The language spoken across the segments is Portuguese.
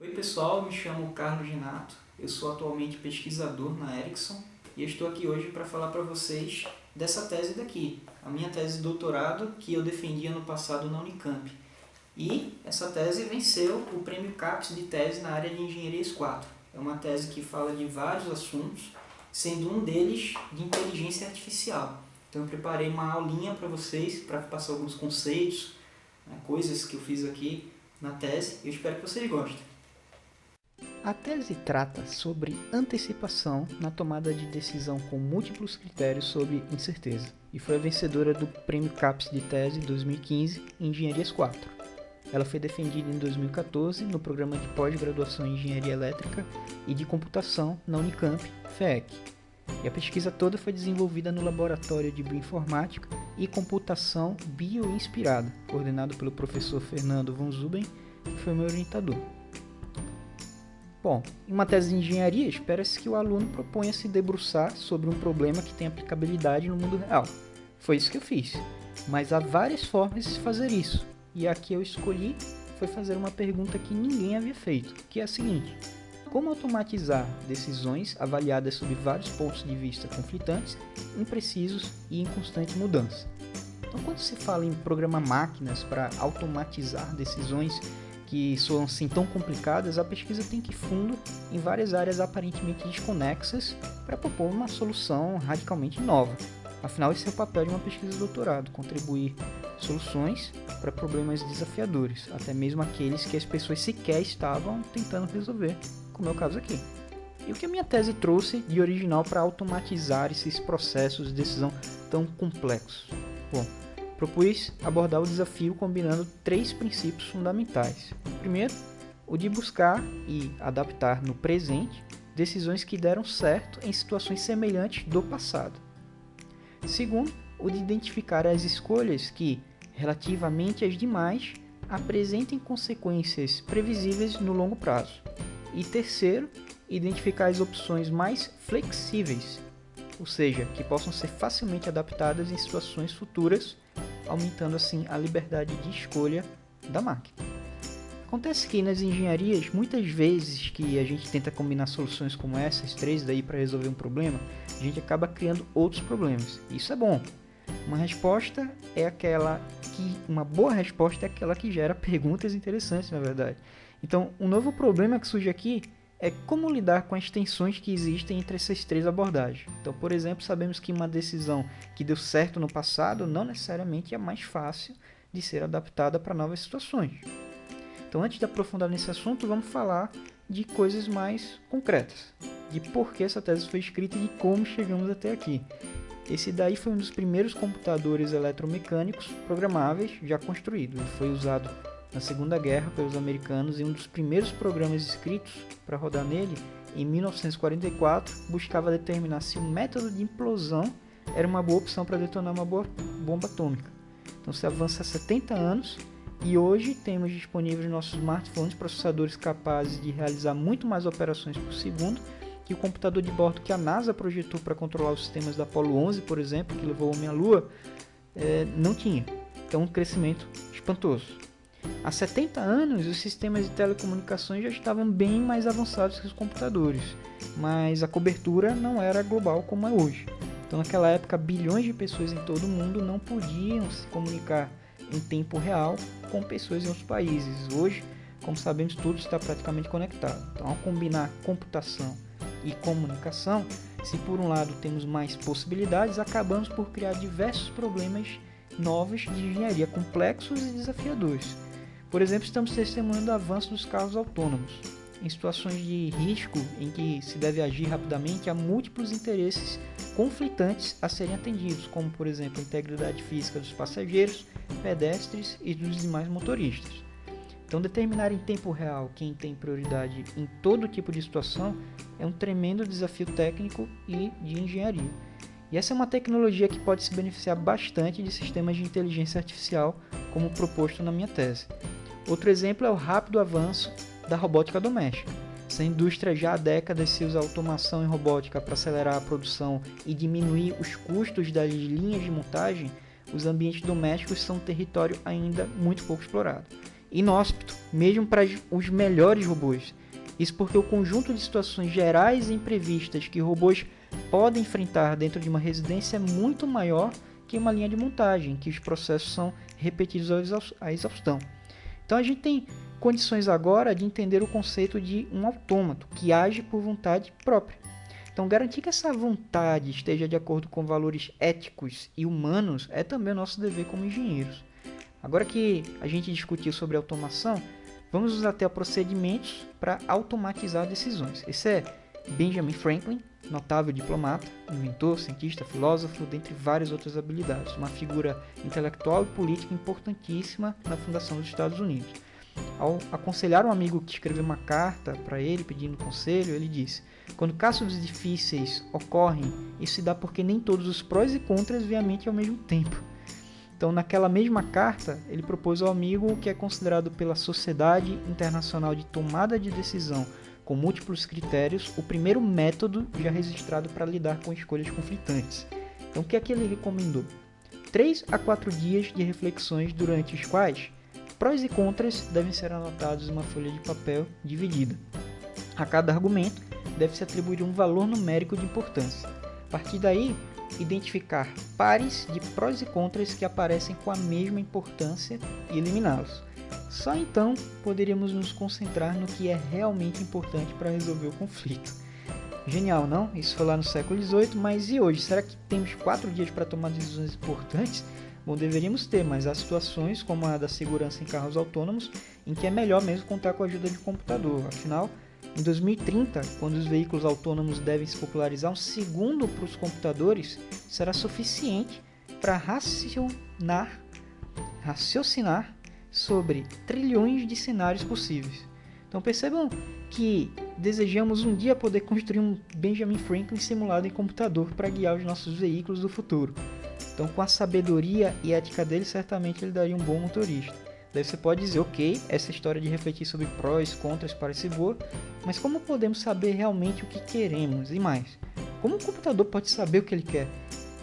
Oi pessoal, me chamo Carlos Renato, eu sou atualmente pesquisador na Ericsson e estou aqui hoje para falar para vocês dessa tese daqui, a minha tese de doutorado que eu defendi ano passado na Unicamp. E essa tese venceu o prêmio CAPES de tese na área de Engenharias 4. É uma tese que fala de vários assuntos, sendo um deles de inteligência artificial. Então eu preparei uma aulinha para vocês, para passar alguns conceitos, coisas que eu fiz aqui na tese, e eu espero que vocês gostem. A tese trata sobre antecipação na tomada de decisão com múltiplos critérios sob incerteza e foi a vencedora do Prêmio CAPES de Tese 2015 em Engenharias 4. Ela foi defendida em 2014 no programa de pós-graduação em Engenharia Elétrica e de Computação na Unicamp, FEEC. E a pesquisa toda foi desenvolvida no Laboratório de Bioinformática e Computação Bioinspirada, coordenado pelo professor Fernando von Zuben, que foi meu orientador. Bom, em uma tese de engenharia, espera-se que o aluno proponha se debruçar sobre um problema que tem aplicabilidade no mundo real. Foi isso que eu fiz. Mas há várias formas de fazer isso. E a que eu escolhi foi fazer uma pergunta que ninguém havia feito, que é a seguinte: como automatizar decisões avaliadas sob vários pontos de vista conflitantes, imprecisos e em constante mudança? Então, quando se fala em programar máquinas para automatizar decisões que são assim tão complicadas, a pesquisa tem que ir fundo em várias áreas aparentemente desconexas para propor uma solução radicalmente nova. Afinal, esse é o papel de uma pesquisa de doutorado, contribuir soluções para problemas desafiadores, até mesmo aqueles que as pessoas sequer estavam tentando resolver, como é o caso aqui. E o que a minha tese trouxe de original para automatizar esses processos de decisão tão complexos? Bom, propus abordar o desafio combinando 3 princípios fundamentais. Primeiro, o de buscar e adaptar no presente decisões que deram certo em situações semelhantes do passado. Segundo, o de identificar as escolhas que, relativamente às demais, apresentem consequências previsíveis no longo prazo. E terceiro, identificar as opções mais flexíveis, ou seja, que possam ser facilmente adaptadas em situações futuras, aumentando assim a liberdade de escolha da máquina. Acontece que nas engenharias, muitas vezes que a gente tenta combinar soluções como essas 3 daí para resolver um problema, a gente acaba criando outros problemas. Isso é bom. Uma boa resposta é aquela que gera perguntas interessantes, na verdade. Então, um novo problema que surge aqui é como lidar com as tensões que existem entre essas 3 abordagens. Então, por exemplo, sabemos que uma decisão que deu certo no passado não necessariamente é mais fácil de ser adaptada para novas situações. Então, antes de aprofundar nesse assunto, vamos falar de coisas mais concretas, de por que essa tese foi escrita e de como chegamos até aqui. Esse daí foi um dos primeiros computadores eletromecânicos programáveis já construído. Ele foi usado na Segunda Guerra pelos americanos e um dos primeiros programas escritos para rodar nele, em 1944, buscava determinar se o método de implosão era uma boa opção para detonar uma bomba atômica. Então se avança 70 anos e hoje temos disponíveis nos nossos smartphones processadores capazes de realizar muito mais operações por segundo que o computador de bordo que a NASA projetou para controlar os sistemas da Apollo 11, por exemplo, que levou o homem à Lua, não tinha. Então um crescimento espantoso. Há 70 anos, os sistemas de telecomunicações já estavam bem mais avançados que os computadores, mas a cobertura não era global como é hoje. Então, naquela época, bilhões de pessoas em todo o mundo não podiam se comunicar em tempo real com pessoas em outros países. Hoje, como sabemos, tudo está praticamente conectado. Então, ao combinar computação e comunicação, se por um lado temos mais possibilidades, acabamos por criar diversos problemas novos de engenharia, complexos e desafiadores. Por exemplo, estamos testemunhando o avanço dos carros autônomos. Em situações de risco em que se deve agir rapidamente, há múltiplos interesses conflitantes a serem atendidos, como, por exemplo, a integridade física dos passageiros, pedestres e dos demais motoristas. Então, determinar em tempo real quem tem prioridade em todo tipo de situação é um tremendo desafio técnico e de engenharia. E essa é uma tecnologia que pode se beneficiar bastante de sistemas de inteligência artificial, como proposto na minha tese. Outro exemplo é o rápido avanço da robótica doméstica. Se a indústria já há décadas se usa automação e robótica para acelerar a produção e diminuir os custos das linhas de montagem, os ambientes domésticos são um território ainda muito pouco explorado. inóspito, mesmo para os melhores robôs. Isso porque o conjunto de situações gerais e imprevistas que robôs podem enfrentar dentro de uma residência é muito maior que uma linha de montagem, que os processos são repetidos à exaustão. Então a gente tem condições agora de entender o conceito de um autômato, que age por vontade própria. Então garantir que essa vontade esteja de acordo com valores éticos e humanos é também o nosso dever como engenheiros. Agora que a gente discutiu sobre automação, vamos usar até procedimentos para automatizar decisões. Esse é Benjamin Franklin, notável diplomata, inventor, cientista, filósofo, dentre várias outras habilidades. Uma figura intelectual e política importantíssima na fundação dos Estados Unidos. Ao aconselhar um amigo que escreveu uma carta para ele pedindo conselho, ele disse: quando casos difíceis ocorrem, isso se dá porque nem todos os prós e contras vêm à mente ao mesmo tempo. Então, naquela mesma carta, ele propôs ao amigo o que é considerado pela Sociedade Internacional de Tomada de Decisão com Múltiplos Critérios, o primeiro método já registrado para lidar com escolhas conflitantes. Então, o que é que ele recomendou? 3 a 4 dias de reflexões durante os quais prós e contras devem ser anotados em uma folha de papel dividida. A cada argumento deve-se atribuir um valor numérico de importância. A partir daí, identificar pares de prós e contras que aparecem com a mesma importância e eliminá-los. Só então poderíamos nos concentrar no que é realmente importante para resolver o conflito. Genial, não? Isso foi lá no século XVIII, mas e hoje? Será que temos 4 dias para tomar decisões importantes? Bom, deveríamos ter, mas há situações como a da segurança em carros autônomos em que é melhor mesmo contar com a ajuda de um computador. Afinal, em 2030, quando os veículos autônomos devem se popularizar, um segundo para os computadores será suficiente para raciocinar sobre trilhões de cenários possíveis. Então percebam que desejamos um dia poder construir um Benjamin Franklin simulado em computador para guiar os nossos veículos do futuro. Então, com a sabedoria e ética dele, certamente ele daria um bom motorista. Daí você pode dizer, ok, essa história de refletir sobre prós e contras parece boa, mas como podemos saber realmente o que queremos? E mais, como o computador pode saber o que ele quer?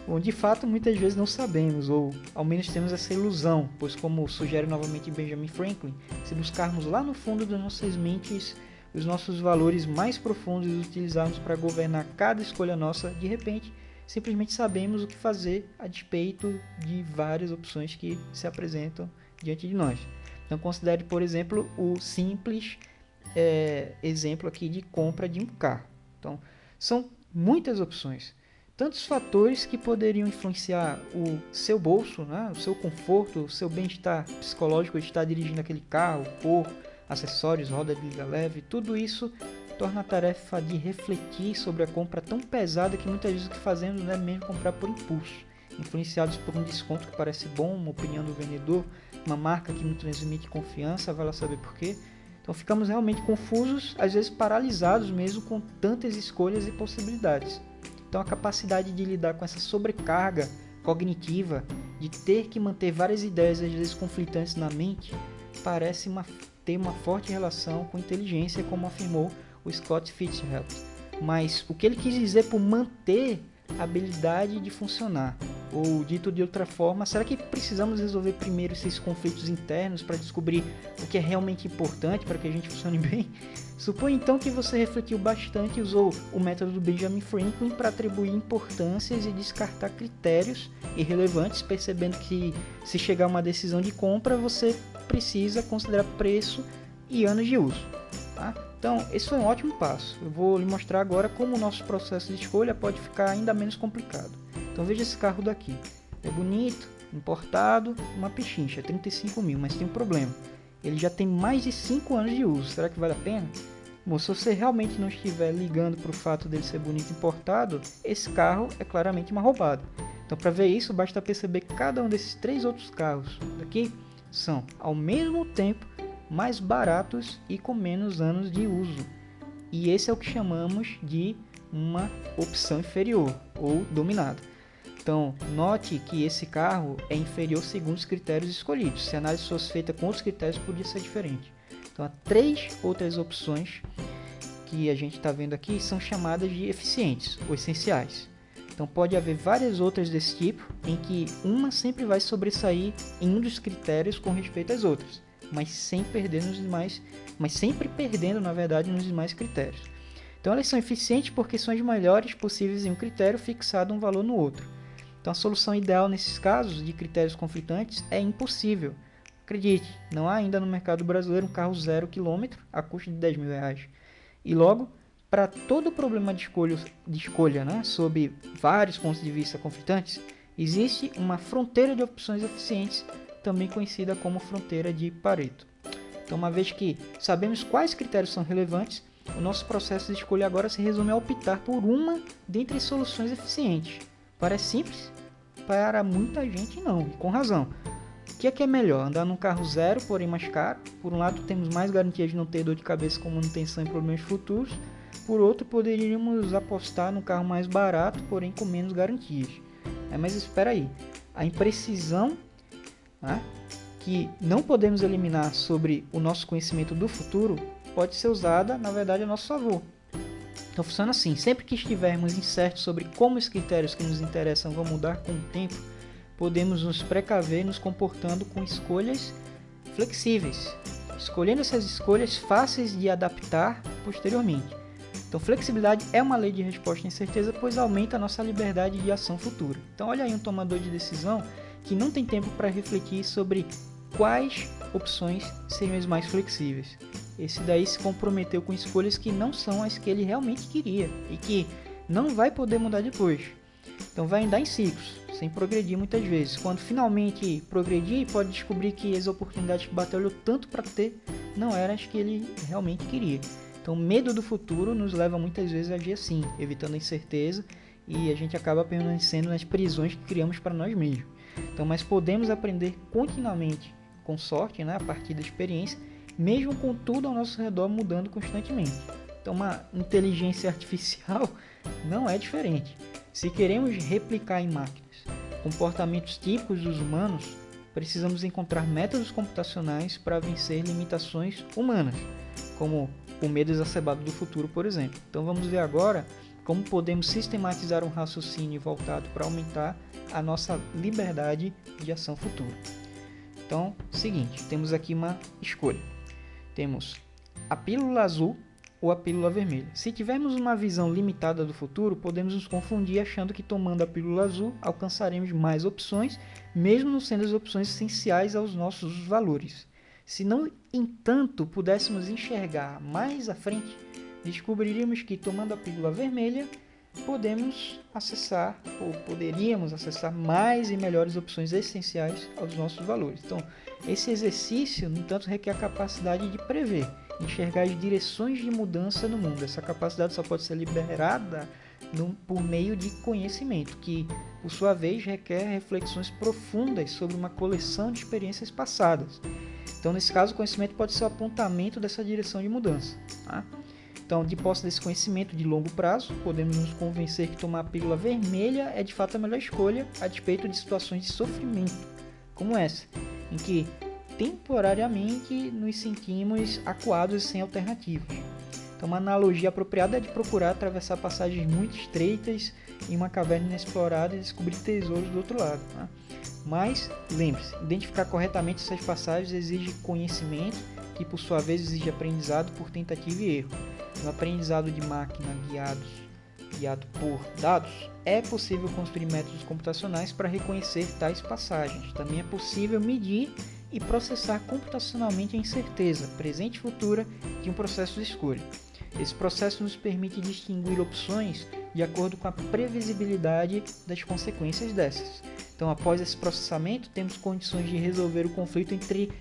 Bom, de fato, muitas vezes não sabemos, ou ao menos temos essa ilusão, pois como sugere novamente Benjamin Franklin, se buscarmos lá no fundo das nossas mentes os nossos valores mais profundos e utilizarmos para governar cada escolha nossa, de repente, simplesmente sabemos o que fazer a despeito de várias opções que se apresentam diante de nós. Então considere, por exemplo, o simples exemplo aqui de compra de um carro. Então, são muitas opções, tantos fatores que poderiam influenciar o seu bolso, né, o seu conforto, o seu bem-estar psicológico de estar dirigindo aquele carro, cor, acessórios, roda de liga leve, tudo isso torna a tarefa de refletir sobre a compra tão pesada que muitas vezes o que fazemos é mesmo comprar por impulso, influenciados por um desconto que parece bom, uma opinião do vendedor, uma marca que nos transmite confiança, vai lá saber por quê. Então ficamos realmente confusos, às vezes paralisados mesmo com tantas escolhas e possibilidades. Então a capacidade de lidar com essa sobrecarga cognitiva, de ter que manter várias ideias às vezes conflitantes na mente, parece ter uma forte relação com inteligência, como afirmou o Scott Fitzgerald. Mas o que ele quis dizer por manter a habilidade de funcionar? Ou dito de outra forma, será que precisamos resolver primeiro esses conflitos internos para descobrir o que é realmente importante para que a gente funcione bem? Suponho então que você refletiu bastante e usou o método do Benjamin Franklin para atribuir importâncias e descartar critérios irrelevantes, percebendo que se chegar a uma decisão de compra, você precisa considerar preço e anos de uso. Tá? Então, esse foi um ótimo passo. Eu vou lhe mostrar agora como o nosso processo de escolha pode ficar ainda menos complicado. Então veja esse carro daqui. É bonito, importado, uma pechincha, 35 mil, mas tem um problema. Ele já tem mais de 5 anos de uso. Será que vale a pena? Bom, se você realmente não estiver ligando para o fato dele ser bonito e importado, esse carro é claramente uma roubada. Então, para ver isso, basta perceber que cada um desses 3 outros carros daqui são, ao mesmo tempo, mais baratos e com menos anos de uso. E esse é o que chamamos de uma opção inferior ou dominada. Então, note que esse carro é inferior segundo os critérios escolhidos. Se a análise fosse feita com outros critérios, podia ser diferente. Então, há 3 outras opções que a gente está vendo aqui são chamadas de eficientes ou essenciais. Então, pode haver várias outras desse tipo, em que uma sempre vai sobressair em um dos critérios com respeito às outras. mas sem perder mas sempre perdendo, na verdade, nos demais critérios. Então elas são eficientes porque são as melhores possíveis em um critério fixado um valor no outro. Então a solução ideal nesses casos de critérios conflitantes é impossível. Acredite, não há ainda no mercado brasileiro um carro 0 km a custo de R$10.000. E logo, para todo problema de escolha, né, sob vários pontos de vista conflitantes, existe uma fronteira de opções eficientes, também conhecida como fronteira de Pareto. Então, uma vez que sabemos quais critérios são relevantes, o nosso processo de escolha agora se resume a optar por uma dentre as soluções eficientes. Parece simples? Para muita gente não, e com razão. O que é melhor? Andar num carro 0, porém mais caro. Por um lado, temos mais garantia de não ter dor de cabeça com manutenção e problemas futuros. Por outro, poderíamos apostar num carro mais barato, porém com menos garantias. Mas espera aí, a imprecisão, né, que não podemos eliminar sobre o nosso conhecimento do futuro pode ser usada, na verdade, a nosso favor. Então funciona assim, sempre que estivermos incertos sobre como os critérios que nos interessam vão mudar com o tempo, podemos nos precaver nos comportando com escolhas flexíveis, escolhendo essas escolhas fáceis de adaptar posteriormente. Então flexibilidade é uma lei de resposta à incerteza, pois aumenta a nossa liberdade de ação futura. Então olha aí um tomador de decisão que não tem tempo para refletir sobre quais opções seriam as mais flexíveis. Esse daí se comprometeu com escolhas que não são as que ele realmente queria e que não vai poder mudar depois. Então vai andar em ciclos, sem progredir muitas vezes. Quando finalmente progredir, pode descobrir que as oportunidades que batalhou tanto para ter não eram as que ele realmente queria. Então o medo do futuro nos leva muitas vezes a agir assim, evitando a incerteza, e a gente acaba permanecendo nas prisões que criamos para nós mesmos. Então, mas podemos aprender continuamente, com sorte, né, a partir da experiência, mesmo com tudo ao nosso redor mudando constantemente. Então uma inteligência artificial não é diferente. Se queremos replicar em máquinas comportamentos típicos dos humanos, precisamos encontrar métodos computacionais para vencer limitações humanas, como o medo exacerbado do futuro, por exemplo. Então vamos ver agora como podemos sistematizar um raciocínio voltado para aumentar a nossa liberdade de ação futura. Então, seguinte, temos aqui uma escolha. Temos a pílula azul ou a pílula vermelha. Se tivermos uma visão limitada do futuro, podemos nos confundir achando que tomando a pílula azul alcançaremos mais opções, mesmo não sendo as opções essenciais aos nossos valores. Se não, entanto, pudéssemos enxergar mais à frente, descobriríamos que tomando a pílula vermelha, poderíamos acessar mais e melhores opções essenciais aos nossos valores. Então, esse exercício, no entanto, requer a capacidade de prever, enxergar as direções de mudança no mundo. Essa capacidade só pode ser liberada por meio de conhecimento, que, por sua vez, requer reflexões profundas sobre uma coleção de experiências passadas. Então, nesse caso, o conhecimento pode ser o apontamento dessa direção de mudança. Tá? Então, de posse desse conhecimento de longo prazo, podemos nos convencer que tomar a pílula vermelha é de fato a melhor escolha a despeito de situações de sofrimento, como essa, em que temporariamente nos sentimos acuados e sem alternativas. Então, uma analogia apropriada é de procurar atravessar passagens muito estreitas em uma caverna inexplorada e descobrir tesouros do outro lado. Tá? Mas, lembre-se, identificar corretamente essas passagens exige conhecimento, que por sua vez exige aprendizado por tentativa e erro. No aprendizado de máquina guiado por dados, é possível construir métodos computacionais para reconhecer tais passagens. Também é possível medir e processar computacionalmente a incerteza, presente e futura, de um processo de escolha. Esse processo nos permite distinguir opções de acordo com a previsibilidade das consequências dessas. Então, após esse processamento, temos condições de resolver o conflito entre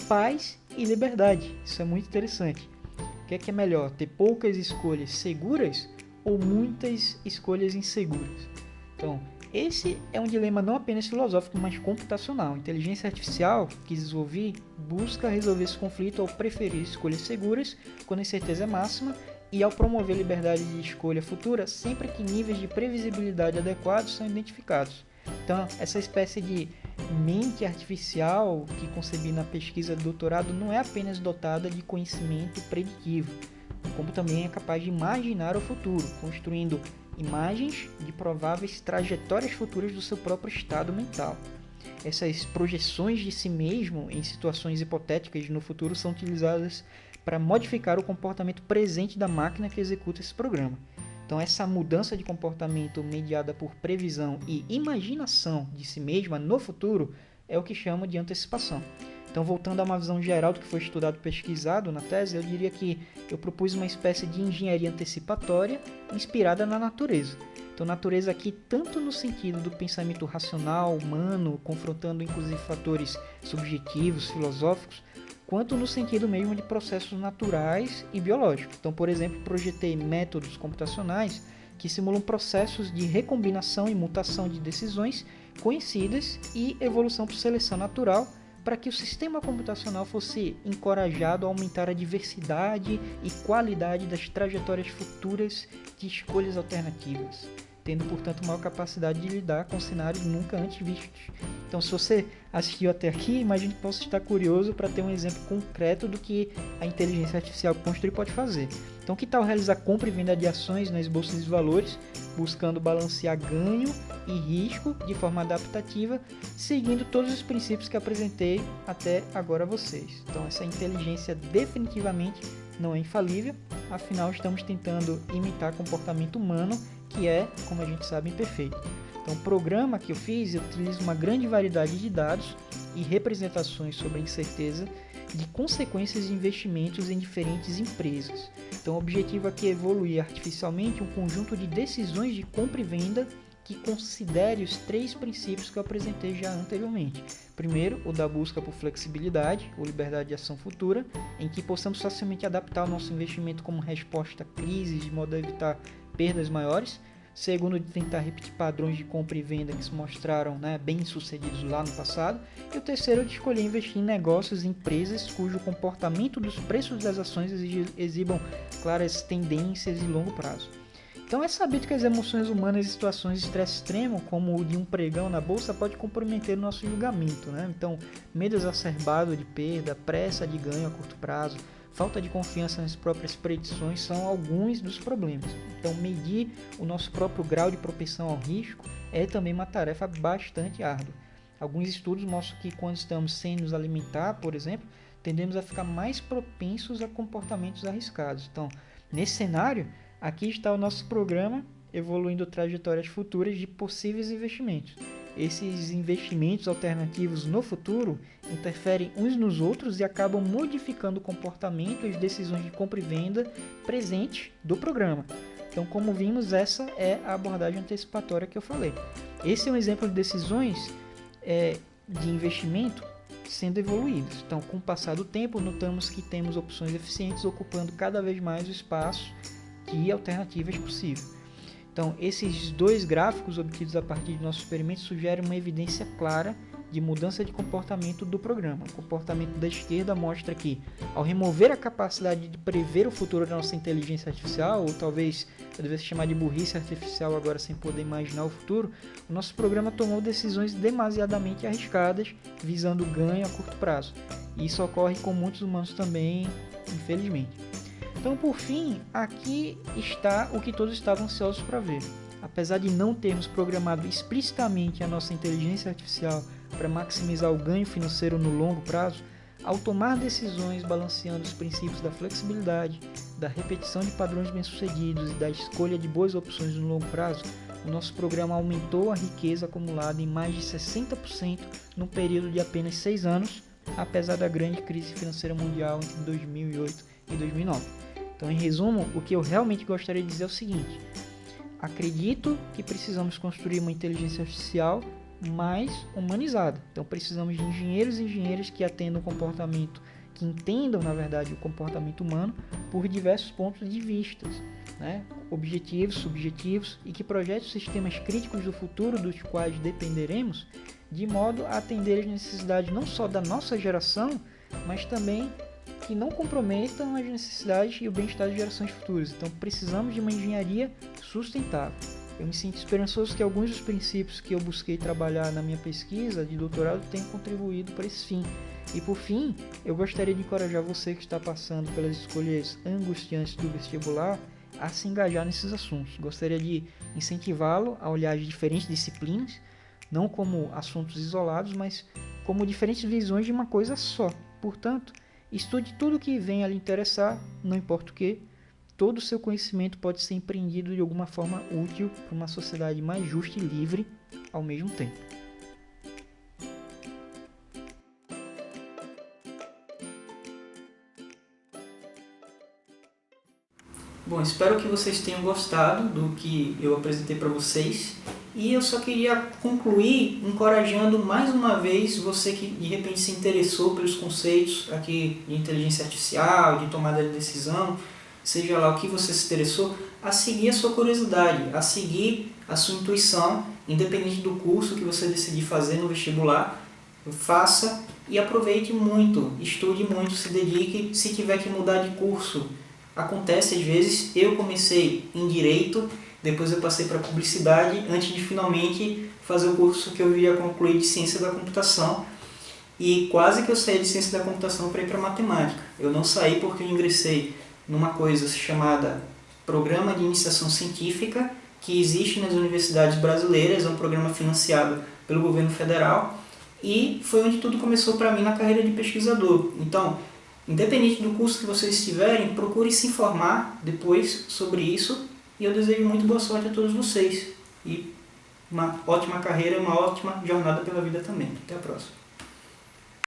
paz e liberdade. Isso é muito interessante. O que é melhor, ter poucas escolhas seguras ou muitas escolhas inseguras? Então, esse é um dilema não apenas filosófico, mas computacional. A inteligência artificial que desenvolvi busca resolver esse conflito ao preferir escolhas seguras, quando a incerteza é máxima, e ao promover liberdade de escolha futura, sempre que níveis de previsibilidade adequados são identificados. Então, essa espécie de mente artificial que concebi na pesquisa de doutorado não é apenas dotada de conhecimento preditivo, como também é capaz de imaginar o futuro, construindo imagens de prováveis trajetórias futuras do seu próprio estado mental. essas projeções de si mesmo em situações hipotéticas no futuro são utilizadas para modificar o comportamento presente da máquina que executa esse programa. Então, essa mudança de comportamento mediada por previsão e imaginação de si mesma no futuro é o que chama de antecipação. Então, voltando a uma visão geral do que foi estudado e pesquisado na tese, eu diria que eu propus uma espécie de engenharia antecipatória inspirada na natureza. Então, natureza aqui tanto no sentido do pensamento racional, humano, confrontando inclusive fatores subjetivos, filosóficos, quanto no sentido mesmo de processos naturais e biológicos. Então, por exemplo, projetei métodos computacionais que simulam processos de recombinação e mutação de decisões conhecidas e evolução por seleção natural, para que o sistema computacional fosse encorajado a aumentar a diversidade e qualidade das trajetórias futuras de escolhas alternativas, tendo, portanto, maior capacidade de lidar com cenários nunca antes vistos. Então, se você assistiu até aqui, imagino que possa estar curioso para ter um exemplo concreto do que a inteligência artificial que construir pode fazer. Então, que tal realizar compra e venda de ações nas bolsas de valores, buscando balancear ganho e risco de forma adaptativa, seguindo todos os princípios que apresentei até agora a vocês. Então, essa inteligência definitivamente não é infalível, afinal estamos tentando imitar comportamento humano, que é, como a gente sabe, imperfeito. Então, o programa que eu fiz utiliza uma grande variedade de dados e representações sobre a incerteza de consequências de investimentos em diferentes empresas. Então, o objetivo aqui é evoluir artificialmente um conjunto de decisões de compra e venda que considere os 3 princípios que eu apresentei já anteriormente. Primeiro, o da busca por flexibilidade ou liberdade de ação futura, em que possamos facilmente adaptar o nosso investimento como resposta a crises, de modo a evitar perdas maiores. Segundo, de tentar repetir padrões de compra e venda que se mostraram bem sucedidos lá no passado. E o terceiro, de escolher investir em negócios e empresas cujo comportamento dos preços das ações exibam claras tendências em longo prazo. Então é sabido que as emoções humanas em situações de estresse extremo, como o de um pregão na bolsa, pode comprometer o nosso julgamento. Então, medo exacerbado de perda, pressa de ganho a curto prazo, falta de confiança nas próprias predições são alguns dos problemas. Então, medir o nosso próprio grau de propensão ao risco é também uma tarefa bastante árdua. Alguns estudos mostram que quando estamos sem nos alimentar, por exemplo, tendemos a ficar mais propensos a comportamentos arriscados. Então, nesse cenário, aqui está o nosso programa evoluindo trajetórias futuras de possíveis investimentos. Esses investimentos alternativos no futuro interferem uns nos outros e acabam modificando o comportamento e as decisões de compra e venda presentes do programa. Então, como vimos, essa é a abordagem antecipatória que eu falei. Esse é um exemplo de decisões de investimento sendo evoluídas. Então, com o passar do tempo, notamos que temos opções eficientes ocupando cada vez mais o espaço de alternativas possíveis. Então, esses 2 gráficos obtidos a partir de nossos experimentos sugerem uma evidência clara de mudança de comportamento do programa. O comportamento da esquerda mostra que, ao remover a capacidade de prever o futuro da nossa inteligência artificial, ou talvez eu devesse chamar de burrice artificial agora sem poder imaginar o futuro, o nosso programa tomou decisões demasiadamente arriscadas, visando ganho a curto prazo. E isso ocorre com muitos humanos também, infelizmente. Então, por fim, aqui está o que todos estavam ansiosos para ver. Apesar de não termos programado explicitamente a nossa inteligência artificial para maximizar o ganho financeiro no longo prazo, ao tomar decisões balanceando os princípios da flexibilidade, da repetição de padrões bem-sucedidos e da escolha de boas opções no longo prazo, o nosso programa aumentou a riqueza acumulada em mais de 60% num período de apenas 6 anos, apesar da grande crise financeira mundial entre 2008 e 2009. Então, em resumo, o que eu realmente gostaria de dizer é o seguinte: acredito que precisamos construir uma inteligência artificial mais humanizada. Então, precisamos de engenheiros e engenheiras que atendam o comportamento, que entendam, na verdade, o comportamento humano por diversos pontos de vista, objetivos, subjetivos, e que projetem os sistemas críticos do futuro dos quais dependeremos, de modo a atender as necessidades não só da nossa geração, mas também que não comprometam as necessidades e o bem-estar de gerações futuras. Então, precisamos de uma engenharia sustentável. Eu me sinto esperançoso que alguns dos princípios que eu busquei trabalhar na minha pesquisa de doutorado tenham contribuído para esse fim. E, por fim, eu gostaria de encorajar você que está passando pelas escolhas angustiantes do vestibular a se engajar nesses assuntos. Gostaria de incentivá-lo a olhar as diferentes disciplinas, não como assuntos isolados, mas como diferentes visões de uma coisa só. Portanto, estude tudo que venha a lhe interessar, não importa o que. Todo o seu conhecimento pode ser empreendido de alguma forma útil para uma sociedade mais justa e livre ao mesmo tempo. Bom, espero que vocês tenham gostado do que eu apresentei para vocês. E eu só queria concluir encorajando mais uma vez você que de repente se interessou pelos conceitos aqui de inteligência artificial, de tomada de decisão, seja lá o que você se interessou, a seguir a sua curiosidade, a seguir a sua intuição, independente do curso que você decidir fazer no vestibular, faça e aproveite muito, estude muito, se dedique, se tiver que mudar de curso. Acontece às vezes, eu comecei em Direito, depois eu passei para Publicidade, antes de finalmente fazer o curso que eu iria concluir de Ciência da Computação. E quase que eu saí de Ciência da Computação para ir para Matemática. Eu não saí porque eu ingressei numa coisa chamada Programa de Iniciação Científica, que existe nas universidades brasileiras, é um programa financiado pelo governo federal, e foi onde tudo começou para mim na carreira de pesquisador. Então, independente do curso que vocês tiverem, procure se informar depois sobre isso, e eu desejo muito boa sorte a todos vocês. E uma ótima carreira e uma ótima jornada pela vida também. Até a próxima.